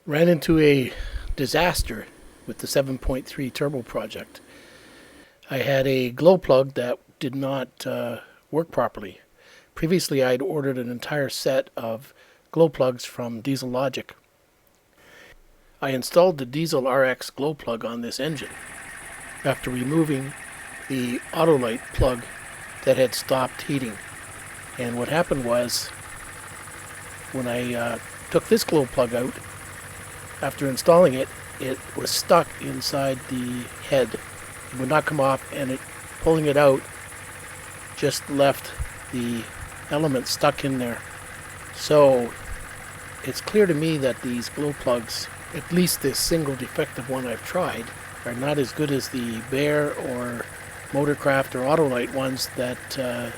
Ran into a disaster with the 7.3 turbo project. I had a glow plug that did not work properly. Previously, I'd ordered an entire set of glow plugs from Dieselogic. I installed the Diesel RX glow plug on this engine after removing the Autolite plug that had stopped heating. And what happened was, when I took this glow plug out, after installing it, it was stuck inside the head. It would not come off, and pulling it out just left the element stuck in there. So it's clear to me that these glow plugs, at least this single defective one I've tried, are not as good as the Bear or Motorcraft or Autolite ones that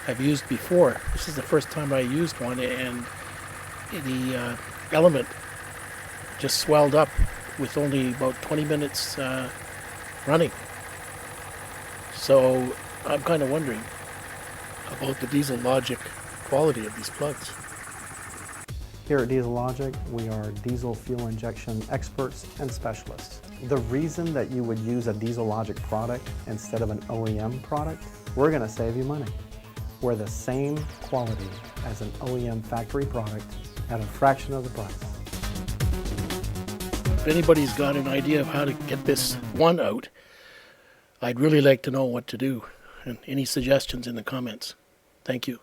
I've used before. This is the first time I used one, and the element just swelled up with only about 20 minutes running. So I'm kind of wondering about the Dieselogic quality of these plugs. Here at Dieselogic, we are diesel fuel injection experts and specialists. The reason that you would use a Dieselogic product instead of an OEM product, we're going to save you money. We're the same quality as an OEM factory product at a fraction of the price. If anybody's got an idea of how to get this one out, I'd really like to know what to do, and any suggestions in the comments. Thank you.